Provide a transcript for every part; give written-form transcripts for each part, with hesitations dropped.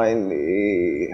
finally.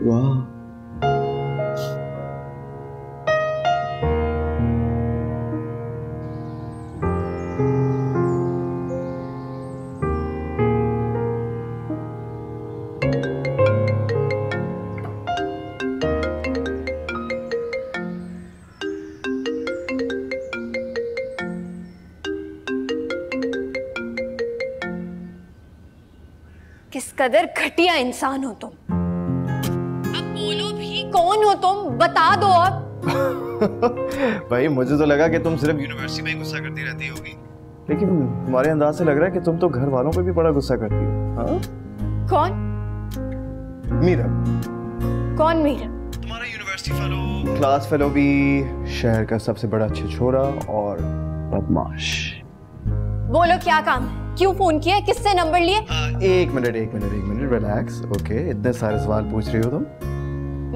Wow. किस कदर घटिया इंसान हो तुम। अब बोलो भी, कौन हो तुम, बता दो अब। भाई मुझे तो लगा कि तुम सिर्फ यूनिवर्सिटी में ही गुस्सा करती रहती होगी, लेकिन तुम्हारे अंदाज से लग रहा है कि तुम तो घर वालों पे भी बड़ा गुस्सा करती हो। हाँ? कौन? मीरा। कौन मीरा? तुम्हारा यूनिवर्सिटी फेलो, क्लास फेलो भी, शहर का सबसे बड़ा छिछोरा और बदमाश। बोलो क्या काम है? क्यों फोन किया? किससे नंबर लिए? एक मिनट रिलैक्स। ओके, इतने सारे सवाल पूछ रही हो तुम?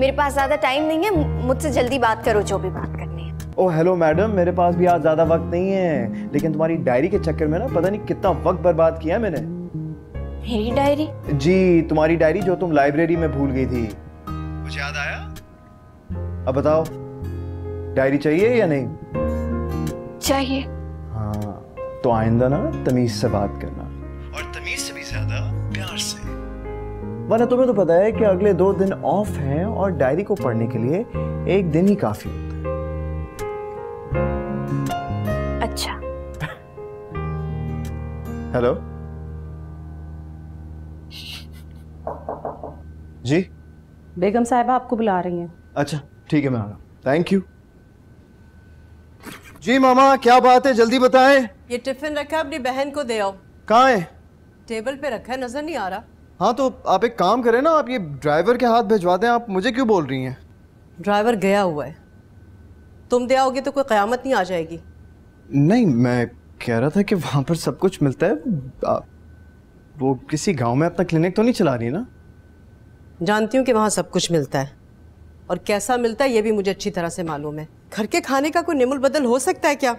मेरे पास ज्यादा टाइम नहीं है, मुझसे जल्दी बात करो जो भी बात करनी है। ओह हेलो मैडम, मेरे पास भी आज ज्यादा वक्त नहीं है, लेकिन तुम्हारी डायरी के चक्कर में ना पता नहीं कितना वक्त बर्बाद किया मैंने। मेरी डायरी? जी, तुम्हारी डायरी जो तुम लाइब्रेरी में भूल गई थी। कुछ याद आया? अब बताओ, डायरी चाहिए या नहीं? चाहिए। हाँ, तो आइंदा ना तमीज से बात करना, और तमीज से भी ज्यादा प्यार से, वरना तुम्हें तो पता है कि अगले 2 दिन ऑफ हैं और डायरी को पढ़ने के लिए 1 दिन ही काफी होता है। अच्छा। हेलो जी। बेगम साहिबा आपको बुला रही हैं। अच्छा ठीक है, मैं आ रहा हूँ। Thank you. जी मामा, क्या बात है, जल्दी बताएं। ये टिफिन रखा है, अपनी बहन को दे आओ। कहाँ है? टेबल पे रखा है, नजर नहीं आ रहा। हाँ तो आप एक काम करें ना, आप ये ड्राइवर के हाथ भिजवा दें। आप मुझे क्यों बोल रही हैं? ड्राइवर गया हुआ है, तुम दे आओगे तो कोई क़यामत नहीं आ जाएगी। नहीं, मैं कह रहा था कि वहाँ पर सब कुछ मिलता है। वो किसी गांव में अपना क्लिनिक तो नहीं चला रही ना? जानती हूँ कि वहाँ सब कुछ मिलता है, और कैसा मिलता है ये भी मुझे अच्छी तरह से मालूम है। घर के खाने का कोई निमुल बदल हो सकता है क्या?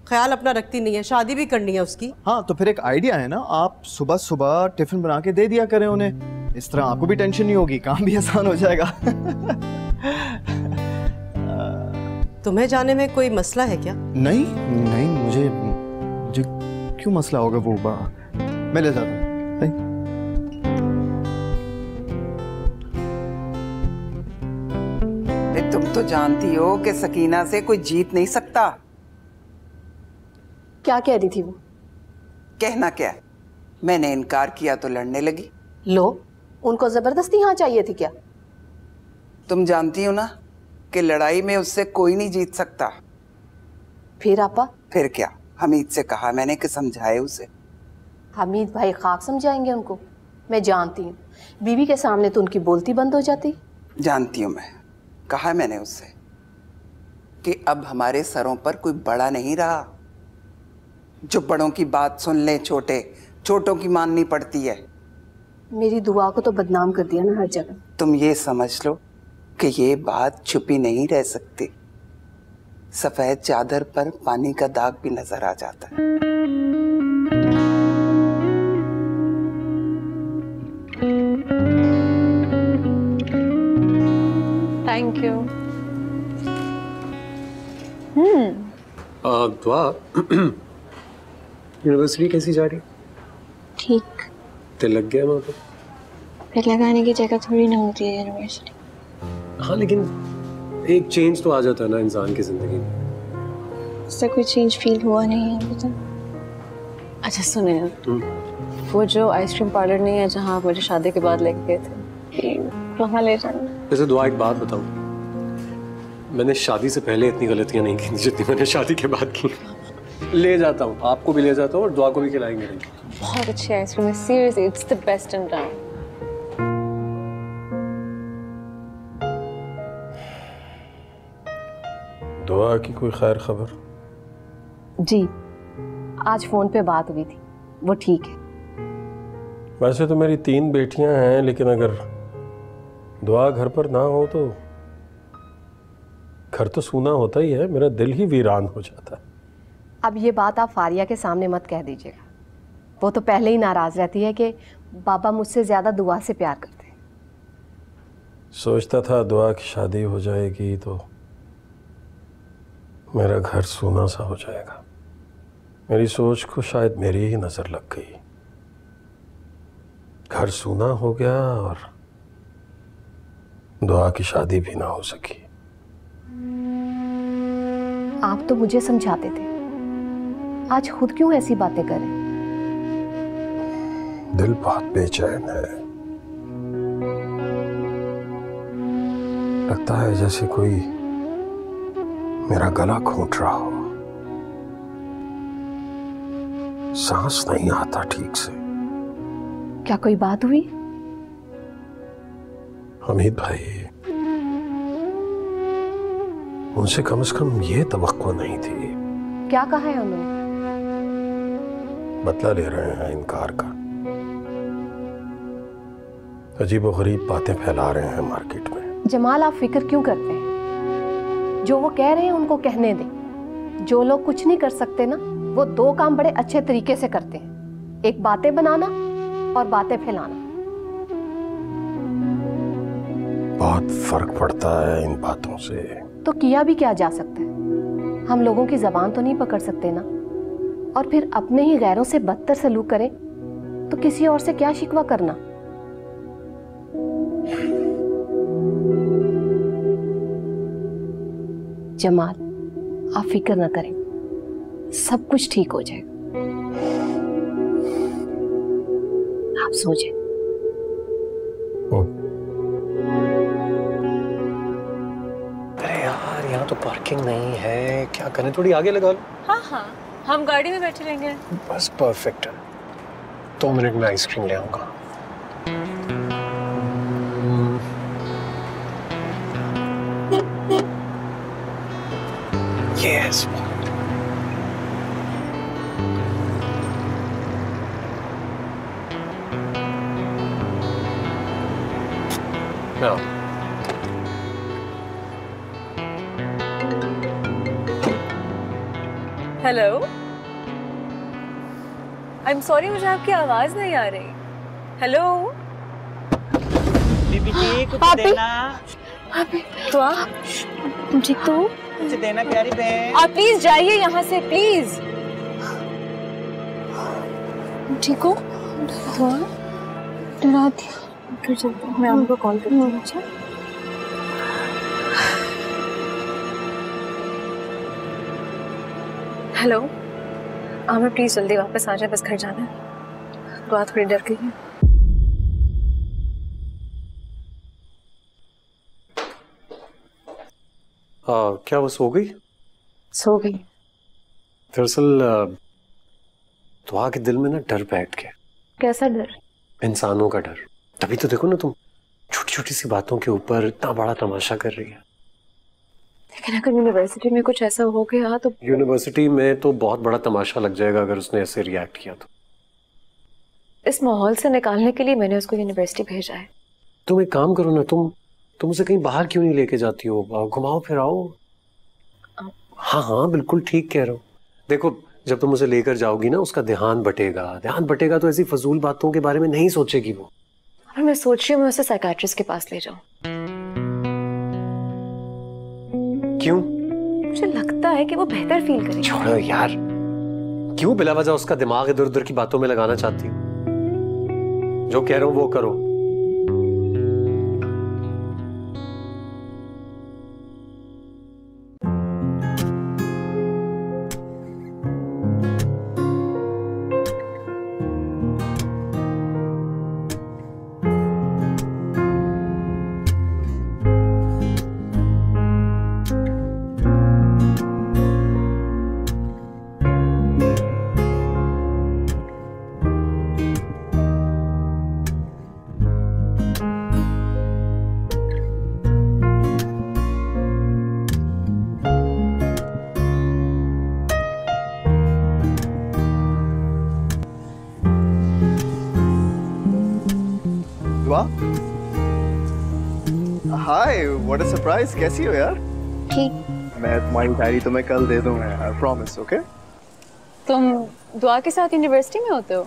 ख्याल अपना रखती नहीं है, शादी भी करनी है उसकी। हाँ तो फिर एक आइडिया है ना, आप सुबह सुबह टिफिन बना के दे दिया करें उन्हें, इस तरह आपको भी टेंशन नहीं होगी, काम भी आसान हो जाएगा। तुम्हें जाने में कोई मसला है क्या? नहीं नहीं, मुझे क्यों मसला होगा, वो मैं ले जाता हूँ। तुम तो जानती हो कि सकीना से कोई जीत नहीं सकता। क्या कह रही थी वो? कहना क्या, मैंने इनकार किया तो लड़ने लगी। लो, उनको जबरदस्ती यहाँ चाहिए थी क्या? तुम जानती हो ना कि लड़ाई में उससे कोई नहीं जीत सकता। फिर आपा? फिर क्या, हमीद से कहा मैंने कि समझाए उसे। हमीद भाई खाक समझाएंगे उनको? मैं जानती हूँ, बीवी के सामने तो उनकी बोलती बंद हो जाती। जानती हूँ, मैं कहा मैंने उससे कि अब हमारे सरों पर कोई बड़ा नहीं रहा जो बड़ों की बात सुन ले, छोटों की माननी पड़ती है। मेरी दुआ को तो बदनाम कर दिया ना हर जगह। तुम ये समझ लो कि ये बात छुपी नहीं रह सकती। सफेद चादर पर पानी का दाग भी नजर आ जाता है। Thank you. दुआ, यूनिवर्सिटी कैसी जा रही? ठीक। दिल लग गया वहाँ पर? दिल लगाने की जगह थोड़ी ना होती है यूनिवर्सिटी। हाँ लेकिन एक चेंज तो आ जाता है ना इंसान की जिंदगी में। उससे कोई चेंज फील हुआ नहीं है अभी तक। अच्छा सुने, वो जो आइसक्रीम पार्लर नहीं है जहाँ आप मुझे शादी के बाद लेके गए थे, वहाँ ले जाना। वैसे दुआ एक बात बताऊँ, मैंने शादी से पहले इतनी गलतियाँ नहीं की जितनी मैंने शादी के बाद की। ले जाता हूँ, आपको भी ले जाता हूँ और दुआ को भी खिलाएंगे। बहुत अच्छी आइसक्रीम है, seriously it's the best in town. दुआ की कोई खैर खबर? जी, आज फोन पे बात हुई थी, वो ठीक है। वैसे तो मेरी 3 बेटियां हैं, लेकिन अगर दुआ घर पर ना हो तो घर तो सूना होता ही है, मेरा दिल ही वीरान हो जाता है। अब ये बात आप फारिया के सामने मत कह दीजिएगा, वो तो पहले ही नाराज रहती है कि बाबा मुझसे ज्यादा दुआ से प्यार करते हैं। सोचता था दुआ की शादी हो जाएगी तो मेरा घर सूना सा हो जाएगा। मेरी सोच को शायद मेरी ही नजर लग गई, घर सूना हो गया और दुआ की शादी भी ना हो सकी। आप तो मुझे समझाते थे, आज खुद क्यों ऐसी बातें करें? दिल बहुत बेचैन है, लगता है जैसे कोई मेरा गला घोंट रहा हो, सांस नहीं आता ठीक से। क्या कोई बात हुई? हमीद भाई, उनसे कम से कम ये तवक्को नहीं थी। क्या कहा है उन्होंने? बदला ले रहे हैं इनकार का, अजीबोगरीब बातें फैला रहे हैं मार्केट में। जमाल, आप फिक्र क्यों करते हैं? जो वो कह रहे हैं उनको कहने दें। जो लोग कुछ नहीं कर सकते ना, वो 2 काम बड़े अच्छे तरीके से करते हैं, एक बातें बनाना और बातें फैलाना। बहुत फर्क पड़ता है इन बातों से। तो किया भी क्या जा सकता है? हम लोगों की जबान तो नहीं पकड़ सकते ना, और फिर अपने ही गैरों से बदतर सलूक करें तो किसी और से क्या शिकवा करना। जमाल, आप फिक्र न करें, सब कुछ ठीक हो जाएगा। आप सो जाएं। अरे यार, यहाँ तो पार्किंग नहीं है, क्या करें? थोड़ी आगे लगा लो। हाँ हाँ, हम गाड़ी में बैठे रहेंगे। बस परफेक्ट है। 2 मिनट में आइसक्रीम ले आऊंगा। Yes. No. Hello, I am sorry, मुझे आपकी आवाज नहीं आ रही। हेलो बीबी जी, कुछ देना। तो आप ठीक तो? कुछ देना प्यारी बहन। आप प्लीज जाइए यहाँ से, प्लीज। ठीक हो? डरा दिया। फिर चलते हैं, मैं आपको कॉल करती हूँ। अच्छा, हेलो, आमिर प्लीज जल्दी वापस आ जाए, बस घर जाना है। दुआ थोड़ी डर गई है। क्या वो सो गई? सो गई। दरअसल दुआ के दिल में ना डर बैठ गया। कैसा डर? इंसानों का डर। तभी तो देखो ना, तुम छोटी छोटी सी बातों के ऊपर इतना बड़ा तमाशा कर रही है। लेकिन अगर यूनिवर्सिटी में कुछ ऐसा हो गया तो? यूनिवर्सिटी में तो बहुत बड़ा तमाशा लग जाएगा अगर उसने ऐसे रिएक्ट किया तो। इस माहौल से निकालने के लिए मैंने उसको यूनिवर्सिटी भेजा है। तुम एक काम करो ना, तुम उसे कहीं बाहर क्यों नहीं लेके जाती हो? घुमाओ फिराओ। हाँ हाँ, बिल्कुल ठीक कह रहे हो। देखो, जब तुम उसे लेकर जाओगी ना, उसका ध्यान बटेगा तो ऐसी फजूल बातों के बारे में नहीं सोचेगी वो। और मैं सोच रही हूँ मैं उसे साइकियाट्रिस्ट के पास ले जाऊं। क्यों? मुझे लगता है कि वो बेहतर फील करेगी। छोड़ो यार, क्यों बिला वजह उसका दिमाग इधर उधर की बातों में लगाना चाहती हो? जो कह रहा हूं वो करो। दुआ, हाय, व्हाट अ सरप्राइज, कैसी हो यार? ठीक। मैं तुम्हारी डायरी तुम्हें कल दे दूंगा यार, प्रॉमिस, ओके? तुम दुआ के साथ यूनिवर्सिटी में होते हो?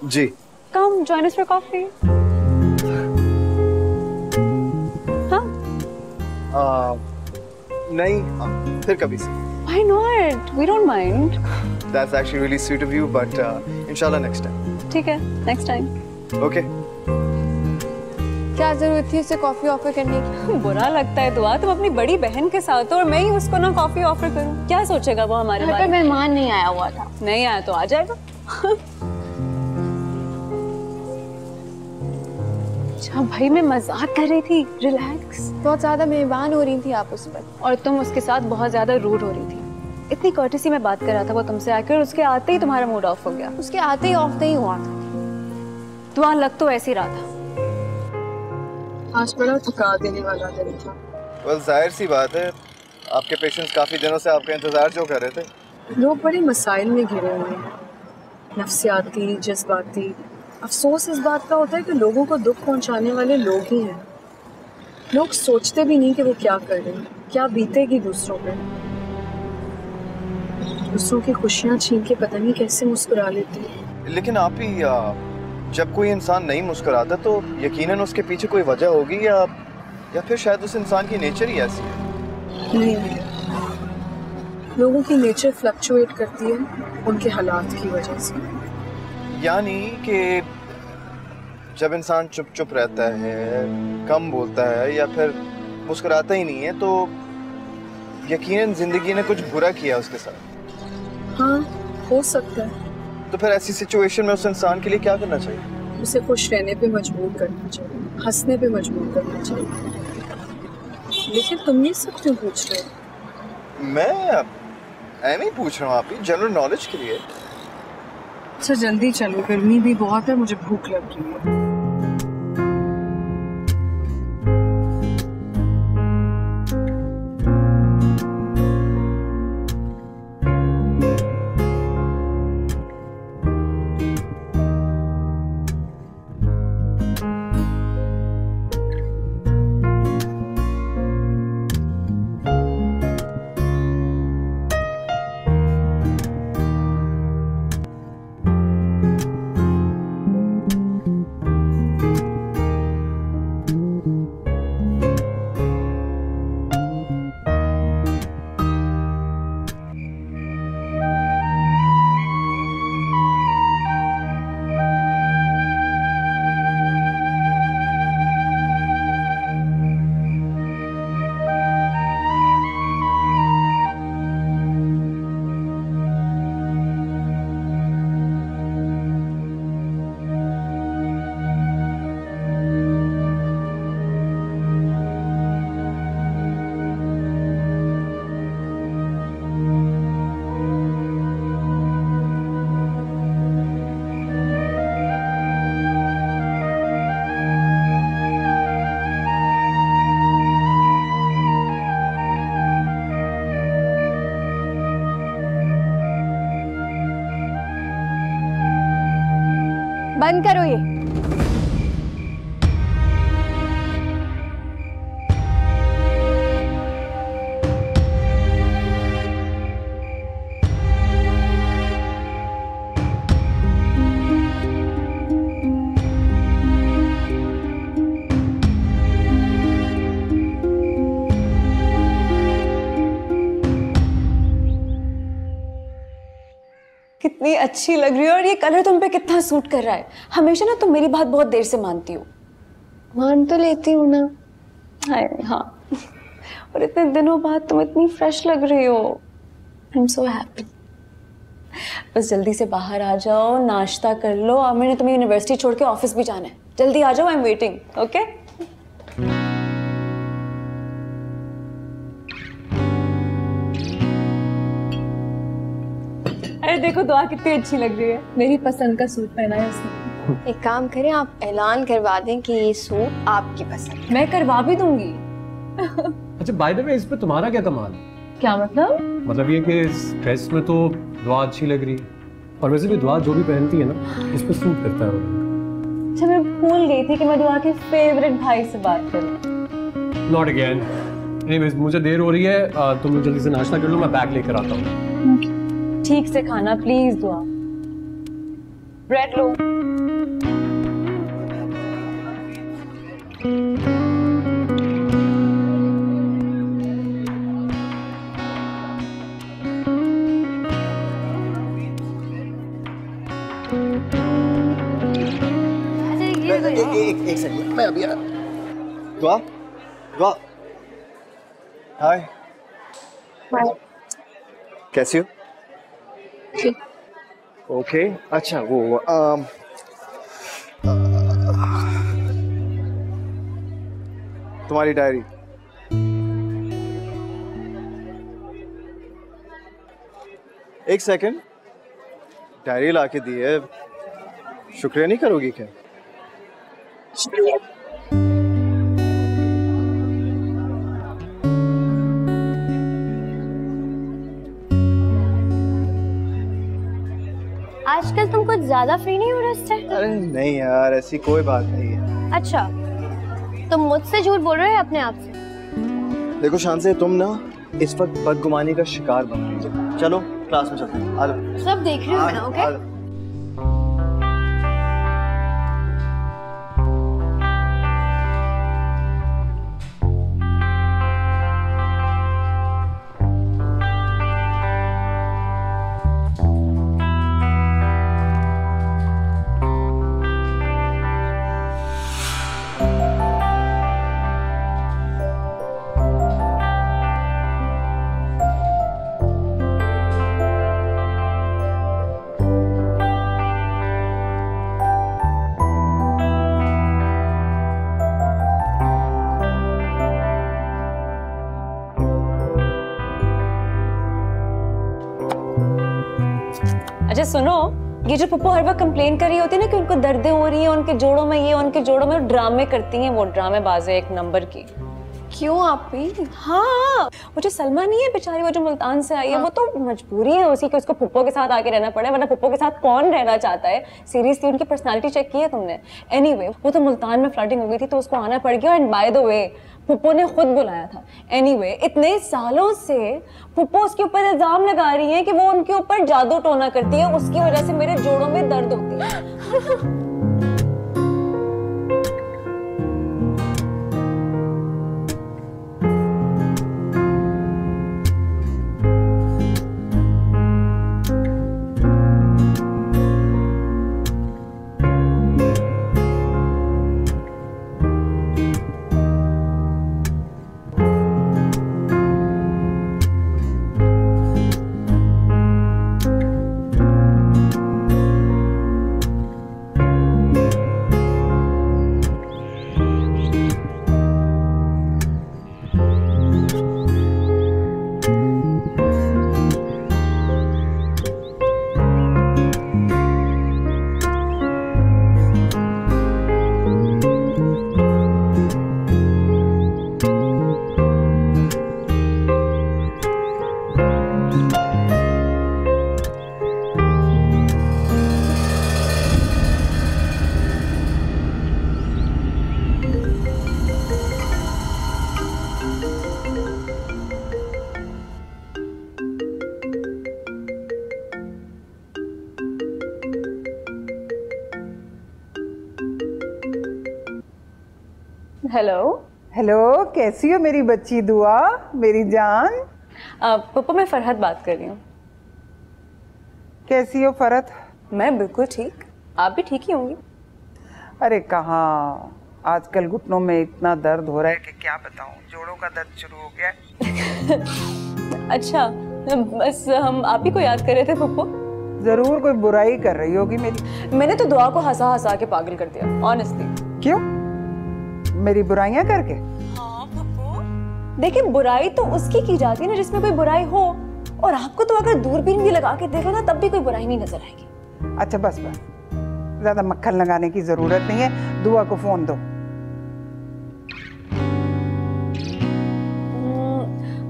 जी। Come join us for coffee. हाँ? नहीं, फिर कभी से। Why not? We don't mind. That's actually really sweet of you, but inshallah next time. ठीक है, next time. Okay. क्या जरूरत थी उसे कॉफी ऑफर करने की? बुरा लगता है दुआ, तुम अपनी बड़ी बहन के साथ हो और मैं ही उसको ना कॉफी ऑफर करूं। क्या सोचेगा वो हमारे बारे में? मेहमान नहीं आया हुआ था। नहीं आया तो आ जाएगा। अच्छा भाई, मैं मजाक कर रही थी, रिलैक्स। बहुत ज्यादा मेहमान हो रही थी आप उस पर, और तुम उसके साथ बहुत ज्यादा रूड हो रही थी। इतनी कर्टेसी में बात कर रहा था वो तुमसे आकर, और उसके आते ही तुम्हारा मूड ऑफ हो गया। उसके आते ही ऑफ नहीं हुआ था। दुआ लग तो ऐसे ही रहा था। आज बड़ा थका देने वाला दिन था। well, जाहिर सी बात है, आपके पेशेंट्स काफी दिनों से आपका इंतजार जो कर रहे थे। लोग बड़े मसाइल में घिरे हुए हैं, नफ्सियाती, जज्बाती। अफसोस इस बात का होता है कि लोगों को दुख पहुंचाने वाले लोग ही हैं। लोग सोचते भी नहीं कि वो क्या कर रहे हैं, क्या बीतेगी दूसरों पे। दूसरों की खुशियां छीन के पता नहीं कैसे मुस्कुरा लेते हैं। लेकिन आप ही जब कोई इंसान नहीं मुस्कुराता तो यकीनन उसके पीछे कोई वजह होगी, या फिर शायद उस इंसान की नेचर ही ऐसी है। नहीं, लोगों की नेचर फ्लक्चुएट करती है उनके हालात की वजह से। यानी कि जब इंसान चुप चुप रहता है, कम बोलता है या फिर मुस्कुराता ही नहीं है, तो यकीनन जिंदगी ने कुछ बुरा किया उसके साथ। हाँ, हो सकता है। तो फिर ऐसी सिचुएशन में उस इंसान के लिए क्या करना चाहिए? उसे खुश रहने पे मजबूर करना चाहिए, हंसने पे मजबूर करना चाहिए। लेकिन तुम ये सब क्यों पूछ रहे हो? मैं ऐसे ही पूछ रहा हूँ, आप ही जनरल नॉलेज के लिए। अच्छा जल्दी चलो, गर्मी भी बहुत है, मुझे भूख लग रही है। बंद करो ये। कितनी अच्छी लग रही हो, और ये कलर तुम पे कितना सूट कर रहा है। हमेशा ना तुम मेरी बात बहुत देर से मानती हो। मान तो लेती हूँ ना। हाँ, और इतने दिनों बाद तुम इतनी फ्रेश लग रही हो। I am so happy. बस जल्दी से बाहर आ जाओ, नाश्ता कर लो, और मैंने तुम्हें यूनिवर्सिटी छोड़ के ऑफिस भी जाना है। जल्दी आ जाओ, आई एम वेटिंग। ओके? अरे देखो दुआ कितनी अच्छी लग रही है। मेरी पसंद का सूट पहना है उसने। एक काम करें, आप ऐलान करवा दें कि ये सूट आपकी पसंद। मैं करवा भी दूंगी। अच्छा, बाय द वे, इस पे तुम्हारा क्या कमाल? क्या मतलब? मतलब ये कि इस ड्रेस में तो दुआ अच्छी लग रही है, और वैसे भी दुआ जो भी पहनती है ना, इस पे सूट करता है वो। अच्छा मैं भूल गई थी कि मैं दुआ के फेवरेट भाई से बात करूं। Not again. एनीवेज मुझे देर हो रही है, तुम लोग जल्दी से नाश्ता कर लो, मैं बैग लेकर आता हूँ। ठीक से खाना प्लीज दुआ। ब्रेड लो। एक सेकंड, मैं अभी आ। दुआ, दुआ, हाय। कैसी हो? ठीक। ओके, अच्छा वो तुम्हारी डायरी। एक सेकंड, डायरी लाके दी है, शुक्रिया नहीं करोगी क्या? आजकल तुम कुछ ज्यादा फ्री नहीं हो रहे इससे? अरे नहीं यार, ऐसी कोई बात नहीं है। अच्छा, तुम मुझसे झूठ बोल रहे हो अपने आप से? देखो शांसे, तुम ना इस वक्त बदगुमानी का शिकार बन रही हो। चलो क्लास में चलते हैं, आ जाओ। सब देख रही हूँ मैं, ओके? अच्छा सुनो, ये जो पप्पू हर वक्त कंप्लेन कर रही होती है ना कि उनको दर्दें हो रही हैं, उनके जोड़ों में ये, उनके जोड़ों में, ड्रामे करती हैं, वो ड्रामेबाज है एक नंबर की। क्यों आप भी? हाँ, वो जो सलमा नहीं है बेचारी, वो जो मुल्तान से आई है, वो तो मजबूरी है उसी कि उसको पुप्पो के साथ आके रहना पड़े, वरना पुप्पो के साथ कौन रहना चाहता है? सीरियसली उनकी पर्सनालिटी चेक की है तुमने? एनीवे, वो तो मुल्तान में फ्लर्टिंग हो गई थी तो उसको आना पड़ गया। एंड बाय द वे पुप्पो ने खुद बुलाया था। एनीवे, इतने सालों से पुप्पो उसके ऊपर इल्जाम लगा रही है कि वो उनके ऊपर जादू टोना करती है, उसकी वजह से मेरे जोड़ों में दर्द होती है। हेलो हेलो, कैसी हो मेरी बच्ची दुआ, मेरी जान? पप्पू, मैं फरहत बात कर रही हूँ। कैसी हो फरहत? मैं बिल्कुल ठीक, आप भी ठीक ही होंगी। अरे कहाँ, आजकल घुटनों में इतना दर्द हो रहा है कि क्या बताऊँ, जोड़ों का दर्द शुरू हो गया है। अच्छा, बस हम आप ही को याद कर रहे थे पप्पू। जरूर कोई बुराई कर रही होगी मेरी। मैंने तो दुआ को हंसा हंसा के पागल कर दिया, ऑनेस्टली। क्यों? मेरी बुराइयां करके? हाँ पप्पू, देखिए बुराई तो उसकी की जाती है ना जिसमें कोई बुराई हो, और आपको तो अगर दूरबीन भी लगा के देखो ना तब भी कोई बुराई नहीं नजर आएगी। अच्छा बस बस, ज्यादा मक्खन लगाने की जरूरत नहीं है, दुआ को फोन दो।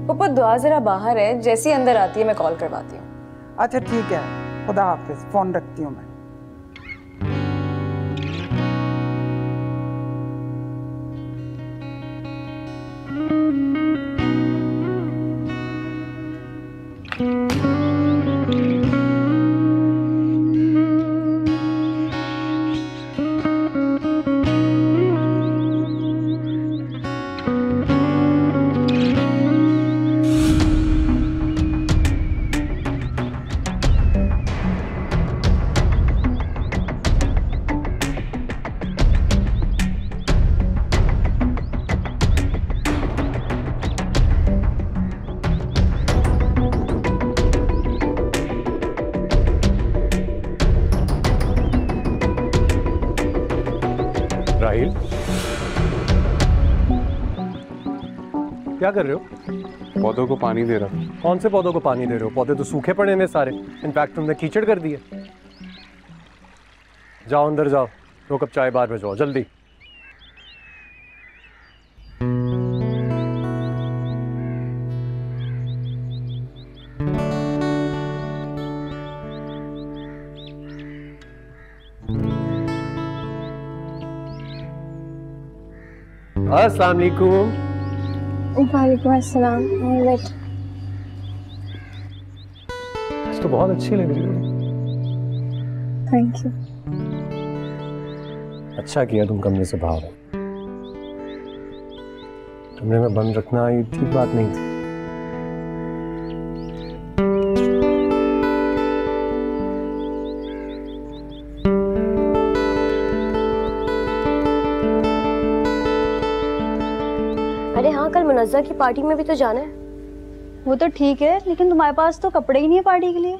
पप्पू, दुआ जरा बाहर है, जैसी अंदर आती है मैं कॉल करवाती हूँ। अच्छा ठीक है, खुदा हाफिज, फोन रखती हूँ मैं। साहिल, क्या कर रहे हो? पौधों को पानी दे रहा हूँ। कौन से पौधों को पानी दे रहे हो? पौधे तो सूखे पड़े हैं सारे, इनफैक्ट तुमने कीचड़ कर दिए। जाओ अंदर जाओ, 2 कप चाय बाहर भेजो जल्दी। अस्सलाम वालेकुम। वालेकुम अस्सलाम। तो बहुत अच्छी लग रही हो। Thank you. अच्छा किया तुम कमरे से बाहर हो। कमरे में बंद रखना ये ठीक बात नहीं थी। अरे हाँ, कल मुनज़्ज़ा की पार्टी में भी तो जाना है। वो तो ठीक है, लेकिन तुम्हारे पास तो कपड़े ही नहीं है पार्टी के लिए।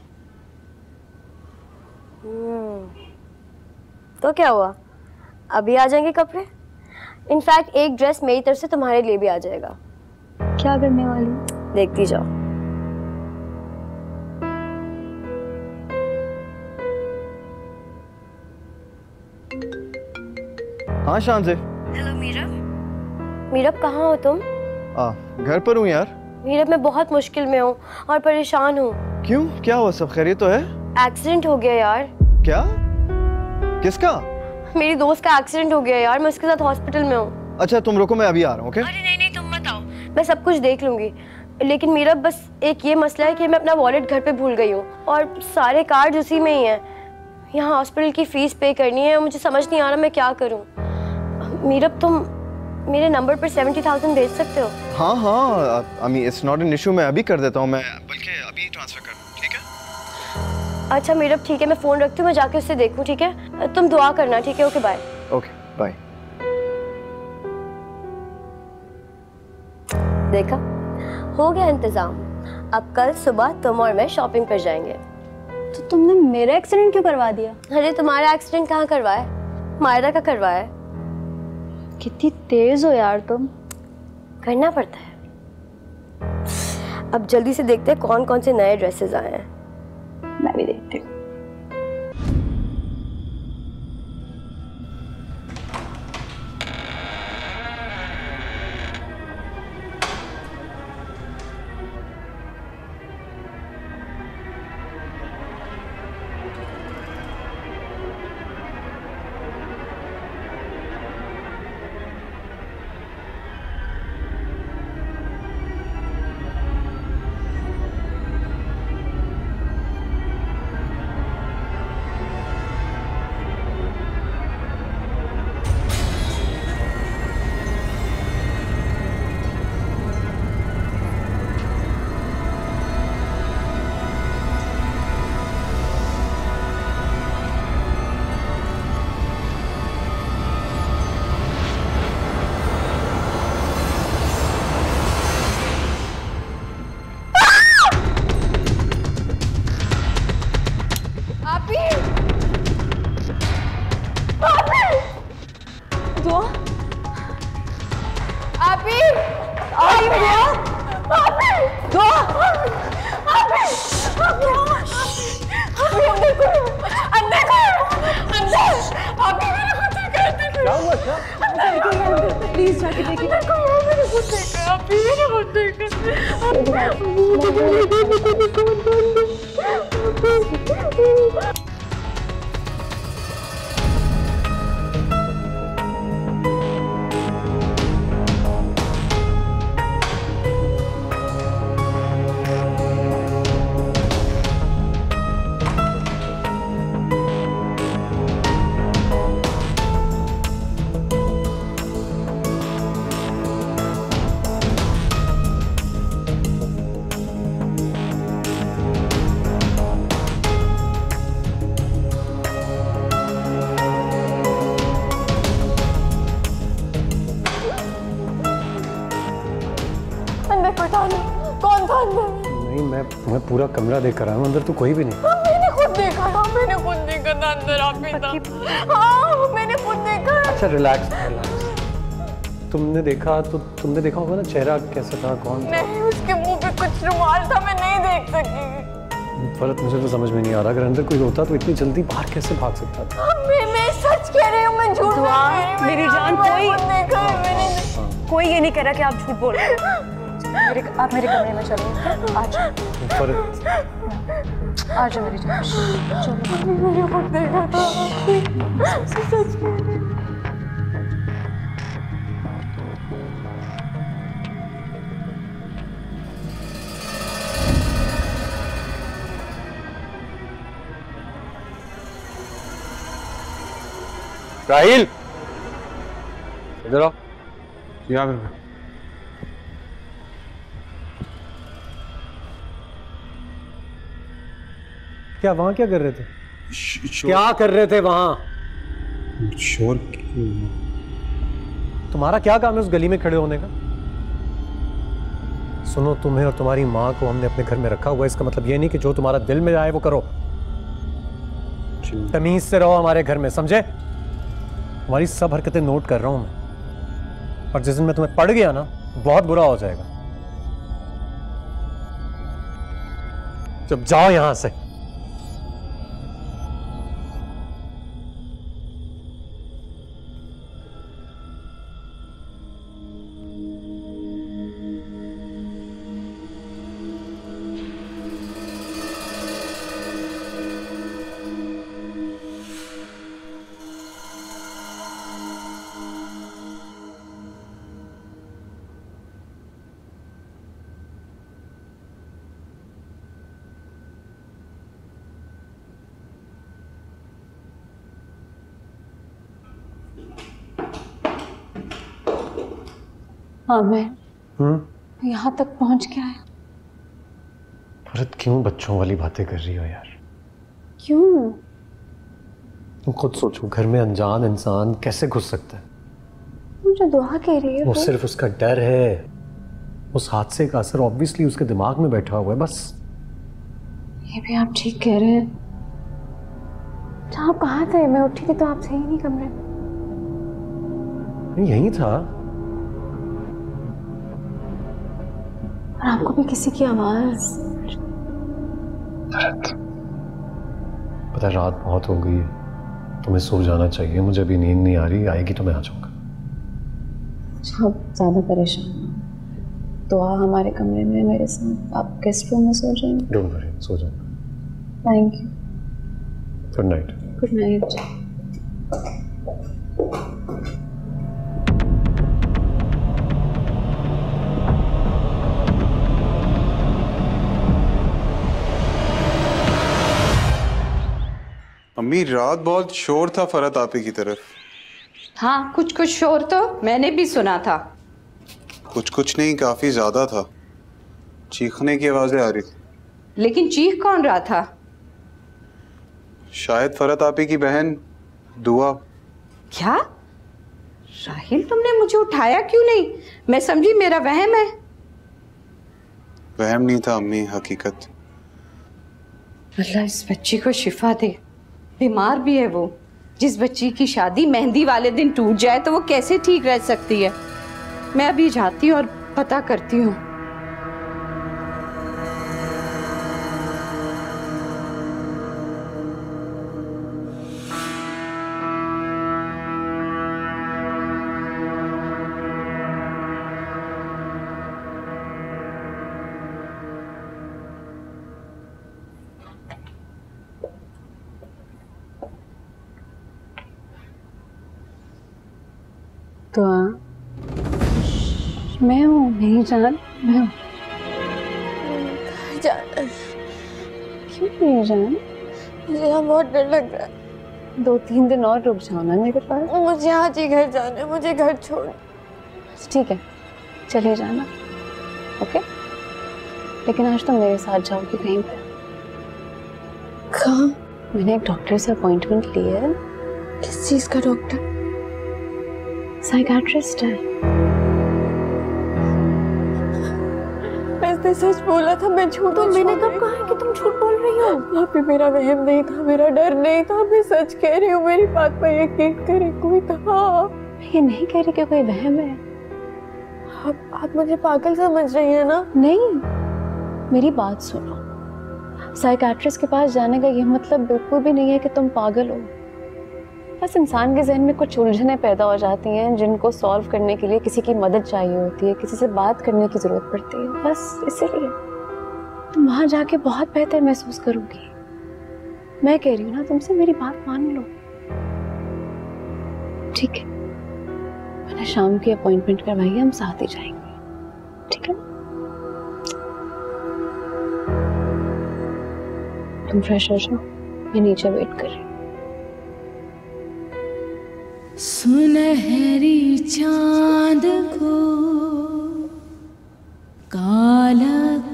तो क्या हुआ, अभी आ जाएंगे कपड़े। इनफैक्ट एक ड्रेस मेरी तरफ से तुम्हारे लिए भी आ जाएगा। क्या करने वाली? देखती जाओ। हाँ शांजे। हेलो मीरब। मीरब कहाँ हो तुम? घर पर हूँ यार। मीरब मैं बहुत मुश्किल में हूँ और परेशान हूँ। क्यों, क्या हुआ? सब खैरियत तो है? एक्सीडेंट हो गया यार। क्या? किसका? मेरी दोस्त का एक्सीडेंट हो गया यार, मैं उसके साथ हॉस्पिटल में हूँ। अच्छा तुम रुको, मैं अभी आ रहा हूँ। ओके? अरे नहीं नहीं, तुम मत आओ, मैं सब कुछ देख लूंगी। लेकिन मेरा बस एक ये मसला है कि मैं अपना वॉलेट घर पे भूल गई हूँ और सारे कार्ड उसी में ही हैं। यहाँ हॉस्पिटल की फीस पे करनी है, मुझे समझ नहीं आ रहा मैं क्या करूँ। मीरब तुम मेरे नंबर पर 70,000 भेज सकते हो? हाँ हाँ, इट्स नॉट एन इशू, मैं अभी कर देता हूँ। मैं बल्कि अभी ट्रांसफर कर दूँ, ठीक है? अच्छा मीरब ठीक है, मैं फोन रखती हूँ, मैं जाके उससे देखूँ। ठीक है, तुम दुआ करना। ठीक है, ओके बाय। Okay bye. देखा, हो गया इंतजाम। अब कल सुबह तुम और मैं शॉपिंग पर जाएंगे। तो तुमने मेरा एक्सीडेंट क्यों करवा दिया? अरे तुम्हारा एक्सीडेंट कहाँ करवाया, मायरा का करवाया है। कितनी तेज हो यार तुम। करना पड़ता है। अब जल्दी से देखते हैं कौन कौन से नए ड्रेसेस आए हैं। मैं भी देखती हूँ। प्लीज जाके देखिए। नहीं, मैं पूरा कमरा देख कर आया हूँ, अंदर तो कोई भी नहीं। मैंने खुद देखा था, मैंने खुद देखा था अंदर आप ही था। हाँ मैंने खुद देखा है। अच्छा रिलैक्स रिलैक्स। तुमने देखा होगा ना चेहरा कैसा था, कौन था? नहीं, उसके मुंह पे कुछ रुमाल था, मैं नहीं देख सकी। फरत मुझे तो समझ में नहीं आ रहा, अगर अंदर कोई होता तो इतनी जल्दी बाहर कैसे भाग सकता था? मैं सच कह रही हूँ, मैं झूठ नहीं कह रही। मेरी जान, कोई ये नहीं कह रहा कि आप झूठ बोल रहे हो। आप मेरे कमरे में चलो, आज आज मेरी जान, चलो। मैंने खुद देखा था, सच में। राहिल इधर आओ। यहाँ पे क्या वहां क्या कर रहे थे? क्या कर रहे थे वहां? शोर। तुम्हारा क्या काम है उस गली में खड़े होने का? सुनो, तुम्हें और तुम्हारी माँ को हमने अपने घर में रखा हुआ है, इसका मतलब ये नहीं कि जो तुम्हारा दिल में आए वो करो। तमीज से रहो हमारे घर में, समझे? तुम्हारी सब हरकतें नोट कर रहा हूं मैं, और जिस दिन मैं तुम्हें पड़ गया ना, बहुत बुरा हो जाएगा। जब जाओ यहां से। हाँ, मैं यहाँ तक पहुँच गया है। भरत, क्यों बच्चों वाली बातें कर रही हो यार? क्यों? तुम खुद सोचो, घर में अनजान इंसान कैसे घुस सकता है? मुझे दुआ कह रही है वो सिर्फ उसका डर है। उस हादसे का असर ऑब्वियसली उसके दिमाग में बैठा हुआ है, बस। ये भी आप ठीक कह रहे हैं। अच्छा, आप कहाँ थे? मैं उठी थी तो आप थे ही नहीं कमरे में। यहीं था। और आपको भी किसी की आवाज? पता है रात बहुत हो गई है, तुम्हें सो जाना चाहिए। मुझे अभी नींद नहीं आ रही, आएगी तो मैं आ जाऊंगा। आप ज्यादा परेशान हो तो हमारे कमरे में मेरे साथ, आप गेस्ट रूम में सो जाएंगे। डोंट वरी, सो जाऊंगा। Thank you. Good night. Good night. अम्मी, रात बहुत शोर था फरत आपी की तरफ। हाँ, कुछ कुछ शोर तो मैंने भी सुना था। कुछ नहीं, काफी ज्यादा था। चीखने की आवाजें आ रही थी। लेकिन चीख कौन रहा था? शायद फरत आपी की बहन दुआ। क्या? राहिल, तुमने मुझे उठाया क्यों नहीं? मैं समझी मेरा वहम है। वहम नहीं था अम्मी, हकीकत। अल्लाह इस बच्ची को शिफा दे। बीमार भी है वो। जिस बच्ची की शादी मेहंदी वाले दिन टूट जाए तो वो कैसे ठीक रह सकती है? मैं अभी जाती हूँ और पता करती हूँ। तो मैं हूँ, नहीं जान, मैं हूँ। क्यों नहीं जान? मुझे यहाँ बहुत डर लग रहा है। 2-3 दिन और रुक जाओ ना मेरे पास। मुझे आज ही घर जाना है, मुझे घर छोड़। ठीक है, चले जाना, ओके? लेकिन आज तुम मेरे साथ जाओगी कहीं पे। कहाँ? मैंने एक डॉक्टर से अपॉइंटमेंट ली है। किस चीज का डॉक्टर? साइकियाट्रिस्ट है। मैं उसने सच बोला था, मैं झूठ तो मैंने कब कहा है कि तुम झूठ बोल रही हो? भाभी मेरा वहम नहीं था, मेरा डर नहीं था, मैं सच कह रही हूँ, मेरी बात पर यकीन करे कोई था। मैं ये नहीं कह रही कि कोई वहम है। आप मुझे पागल समझ रही है ना? नहीं, मेरी बात सुनो, साइकियाट्रिस्ट के पास जाने का ये मतलब बिल्कुल भी नहीं है कि तुम पागल हो। बस इंसान के जहन में कुछ उलझनें पैदा हो जाती हैं जिनको सॉल्व करने के लिए किसी की मदद चाहिए होती है, किसी से बात करने की जरूरत पड़ती है, बस इसीलिए। तुम वहां जाके बहुत बेहतर महसूस करोगी। मैं कह रही हूँ ना तुमसे, मेरी बात मान लो। ठीक है, मैंने शाम की अपॉइंटमेंट करवाई है, हम साथ ही जाएंगे, ठीक है? तुम फ्रेश हो जाओ, मैं नीचे वेट कर रही हूँ। सुनहरी चांद को कालक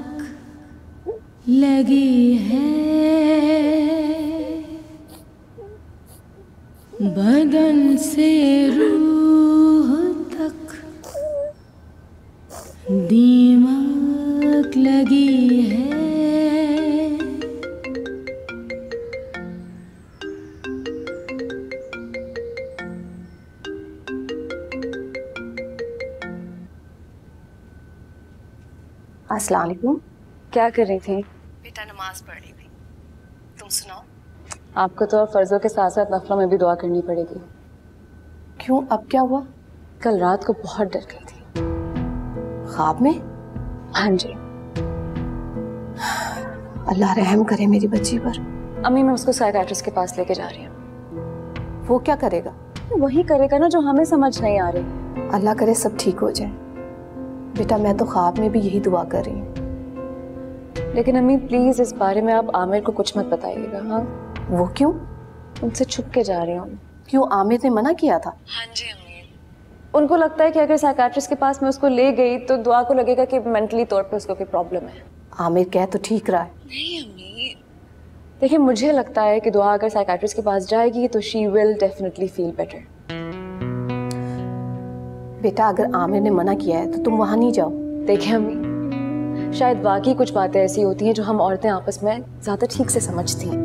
लगी है, बदन से रूह तक दीमक लगी है। अस्सलाम वालेकुम। क्या कर रही थी? बेटा नमाज पढ़ रही थी। तुम सुनाओ। आपको तो फर्जों के साथ साथ नफलों में भी दुआ करनी पड़ेगी। क्यों, अब क्या हुआ? कल रात को बहुत डर गई थी। ख्वाब में? हाँ जी। अल्लाह रहम करे मेरी बच्ची पर। अम्मी, मैं उसको साइकियाट्रिस्ट के पास लेके जा रही हूँ। वो क्या करेगा? वही करेगा ना जो हमें समझ नहीं आ रही। अल्लाह करे सब ठीक हो जाए। बेटा मैं तो ख्वाब में भी यही दुआ कर रही हूँ। लेकिन अम्मी प्लीज इस बारे में आप आमिर को कुछ मत बताइएगा। हाँ? वो क्यों? उनसे छुप के जा रही हूँ। क्यों, आमिर ने मना किया था? हाँ जी अम्मी। उनको लगता है कि अगर साइकियाट्रिस्ट के पास मैं उसको ले गई तो दुआ को लगेगा कि मेंटली तौर पे उसको कोई प्रॉब्लम है। आमिर कह तो ठीक रहा है। नहीं अम्मी, देखिए मुझे लगता है कि दुआ अगर साइकियाट्रिस्ट के पास जाएगी तो she will definitely feel better. बेटा अगर आमिर ने मना किया है तो तुम वहां नहीं जाओ। देखिए अम्मी, शायद वाकई कुछ बातें ऐसी होती हैं जो हम औरतें आपस में ज्यादा ठीक से समझती हैं।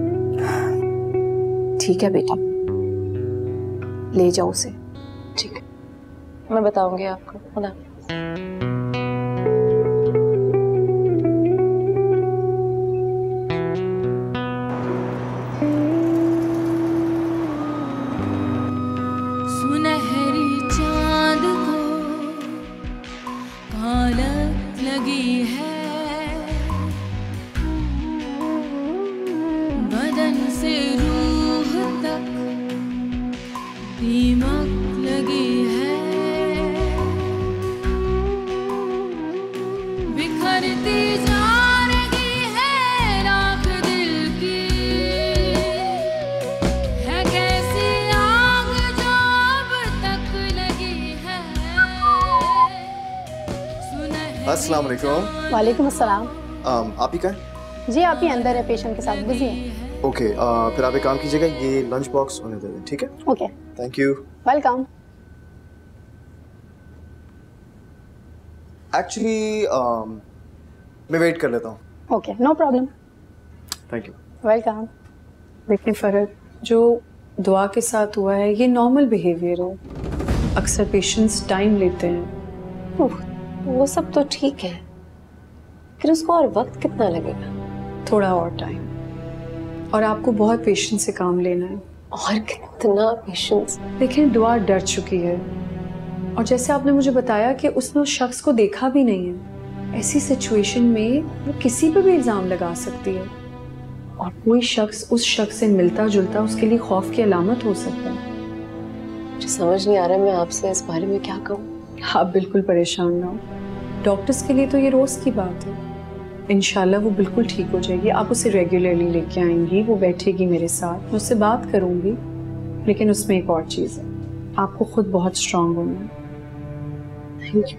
ठीक है बेटा, ले जाओ उसे। ठीक है, मैं बताऊंगी आपको। खुदा लगी है, बदन से रूह तक दीमक लगी है, बिखरती जा रही है राख दिल की, है कैसी आग जो अब तक लगी है। अस्सलाम वालेकुम। वालेकुम अस्सलाम। आप ही का है? जी आप ही अंदर है, पेशेंट के साथ बिजी हैं। ओके, फिर आप एक काम कीजिएगा, ये लंच बॉक्स उन्हें दे दें, ठीक है? Okay, thank you. Welcome. Actually मैं वेट कर लेता हूँ। Okay, no problem. Thank you. Welcome. देखिए फरहत, जो दुआ के साथ हुआ है ये नॉर्मल बिहेवियर है। अक्सर पेशेंट्स टाइम लेते हैं। वो सब तो ठीक है, लेकिन उसको और वक्त कितना लगेगा? थोड़ा और टाइम, और आपको बहुत पेशेंस से काम लेना है। और कितना पेशेंस? देखिए दुआ डर चुकी है, और जैसे आपने मुझे बताया कि उसने उस शख्स को देखा भी नहीं है, ऐसी सिचुएशन में वो किसी पर भी इल्ज़ाम लगा सकती है, और कोई शख्स उस शख्स से मिलता जुलता उसके लिए खौफ की अलामत हो सकता है। मुझे समझ नहीं आ रहा मैं आपसे इस बारे में क्या कहूँ। आप बिल्कुल परेशान ना हो, डॉक्टर्स के लिए तो ये रोज़ की बात है। इंशाल्लाह वो बिल्कुल ठीक हो जाएगी। आप उसे रेगुलरली लेके आएंगी, वो बैठेगी मेरे साथ, मैं उससे बात करूंगी। लेकिन उसमें एक और चीज़ है, आपको खुद बहुत स्ट्रांग होना है। Thank you.